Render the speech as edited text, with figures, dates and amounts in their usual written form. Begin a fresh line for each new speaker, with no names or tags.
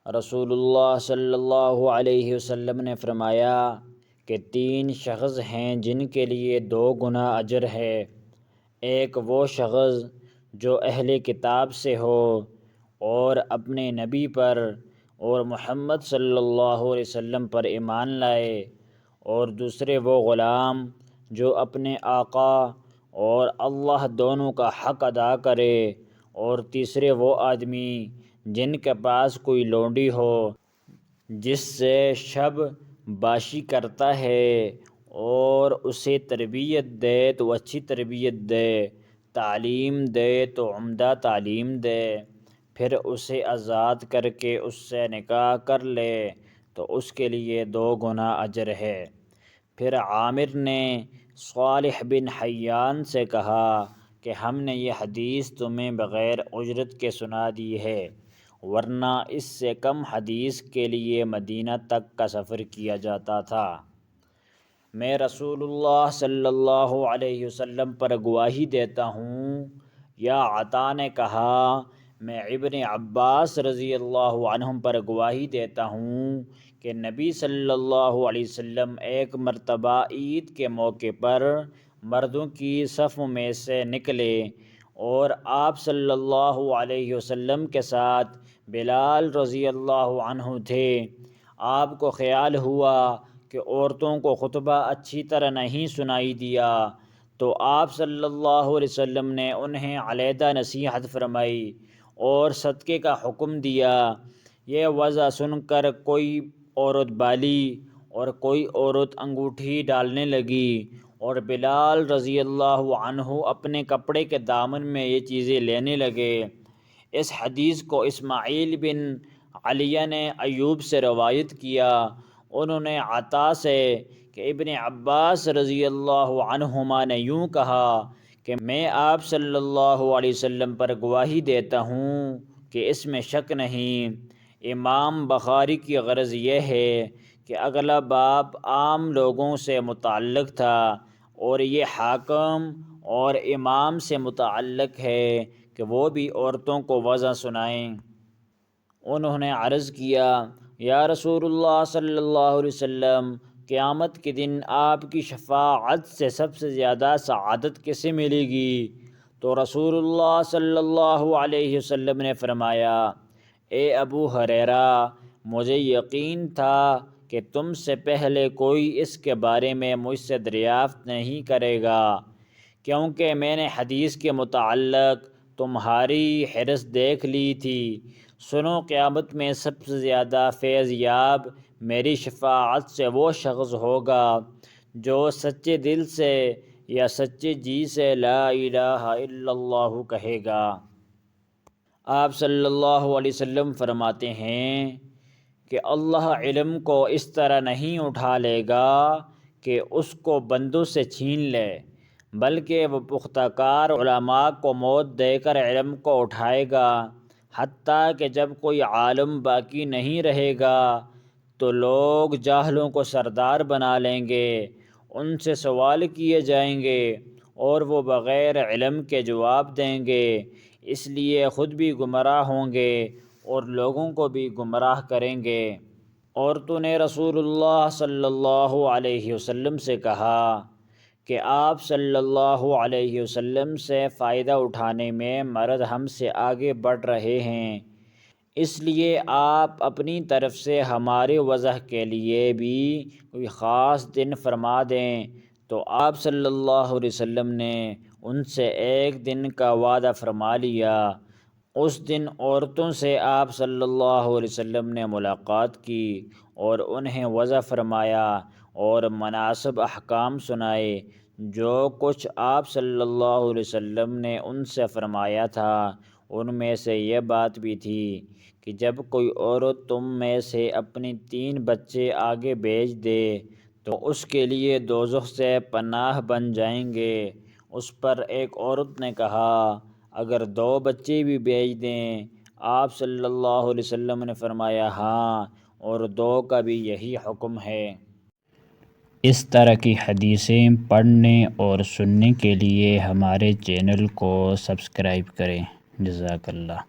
رسول اللہ صلی اللہ علیہ وسلم نے فرمایا کہ 3 شخص ہیں جن کے لیے 2 گنا اجر ہے۔ ایک وہ شخص جو اہل کتاب سے ہو اور اپنے نبی پر اور محمد صلی اللہ علیہ وسلم پر ایمان لائے، اور دوسرے وہ غلام جو اپنے آقا اور اللہ دونوں کا حق ادا کرے، اور تیسرے وہ آدمی جن کے پاس کوئی لونڈی ہو جس سے شب باشی کرتا ہے اور اسے تربیت دے تو اچھی تربیت دے، تعلیم دے تو عمدہ تعلیم دے، پھر اسے آزاد کر کے اس سے نکاح کر لے تو اس کے لیے 2 گنا اجر ہے۔ پھر عامر نے صالح بن حیان سے کہا کہ ہم نے یہ حدیث تمہیں بغیر اجرت کے سنا دی ہے، ورنہ اس سے کم حدیث کے لیے مدینہ تک کا سفر کیا جاتا تھا۔ میں رسول اللہ صلی اللہ علیہ وسلم پر گواہی دیتا ہوں۔ یا عطا نے کہا میں ابن عباس رضی اللہ عنہم پر گواہی دیتا ہوں کہ نبی صلی اللہ علیہ وسلم ایک مرتبہ عید کے موقع پر مردوں کی صف میں سے نکلے اور آپ صلی اللہ علیہ وسلم کے ساتھ بلال رضی اللہ عنہ تھے۔ آپ کو خیال ہوا کہ عورتوں کو خطبہ اچھی طرح نہیں سنائی دیا، تو آپ صلی اللہ علیہ وسلم نے انہیں علیحدہ نصیحت فرمائی اور صدقے کا حکم دیا۔ یہ وضع سن کر کوئی عورت بالی اور کوئی عورت انگوٹھی ڈالنے لگی، اور بلال رضی اللہ عنہ اپنے کپڑے کے دامن میں یہ چیزیں لینے لگے۔ اس حدیث کو اسماعیل بن علیہ نے ایوب سے روایت کیا۔ انہوں نے عطا سے کہ ابن عباس رضی اللہ عنہما نے یوں کہا کہ میں آپ صلی اللہ علیہ وسلم پر گواہی دیتا ہوں کہ اس میں شک نہیں۔ امام بخاری کی غرض یہ ہے کہ اگلا باب عام لوگوں سے متعلق تھا اور یہ حاکم اور امام سے متعلق ہے کہ وہ بھی عورتوں کو وعظ سنائیں۔ انہوں نے عرض کیا یا رسول اللہ صلی اللہ علیہ وسلم، قیامت کے دن آپ کی شفاعت سے سب سے زیادہ سعادت کسے ملے گی؟ تو رسول اللہ صلی اللہ علیہ وسلم نے فرمایا اے ابو ہریرہ، مجھے یقین تھا کہ تم سے پہلے کوئی اس کے بارے میں مجھ سے دریافت نہیں کرے گا، کیونکہ میں نے حدیث کے متعلق تمہاری حرص دیکھ لی تھی۔ سنو، قیامت میں سب سے زیادہ فیض یاب میری شفاعت سے وہ شخص ہوگا جو سچے دل سے یا سچے جی سے لا الہ الا اللہ کہے گا۔ آپ صلی اللہ علیہ وسلم فرماتے ہیں کہ اللہ علم کو اس طرح نہیں اٹھا لے گا کہ اس کو بندوں سے چھین لے، بلکہ وہ پختہ کار علماء کو موت دے کر علم کو اٹھائے گا، حتیٰ کہ جب کوئی عالم باقی نہیں رہے گا تو لوگ جاہلوں کو سردار بنا لیں گے، ان سے سوال کیے جائیں گے اور وہ بغیر علم کے جواب دیں گے، اس لیے خود بھی گمراہ ہوں گے اور لوگوں کو بھی گمراہ کریں گے۔ عورتوں نے رسول اللہ صلی اللہ علیہ وسلم سے کہا کہ آپ صلی اللہ علیہ وسلم سے فائدہ اٹھانے میں مرد ہم سے آگے بڑھ رہے ہیں، اس لیے آپ اپنی طرف سے ہمارے وضع کے لیے بھی کوئی خاص دن فرما دیں۔ تو آپ صلی اللہ علیہ وسلم نے ان سے ایک دن کا وعدہ فرما لیا۔ اس دن عورتوں سے آپ صلی اللہ علیہ وسلم نے ملاقات کی اور انہیں وعظ فرمایا اور مناسب احکام سنائے۔ جو کچھ آپ صلی اللہ علیہ وسلم نے ان سے فرمایا تھا ان میں سے یہ بات بھی تھی کہ جب کوئی عورت تم میں سے اپنی 3 بچے آگے بھیج دے تو اس کے لیے دوزخ سے پناہ بن جائیں گے۔ اس پر ایک عورت نے کہا اگر 2 بچے بھی بھیج دیں؟ آپ صلی اللہ علیہ وسلم نے فرمایا ہاں، اور 2 کا بھی یہی حکم ہے۔ اس طرح کی حدیثیں پڑھنے اور سننے کے لیے ہمارے چینل کو سبسکرائب کریں۔ جزاک اللہ۔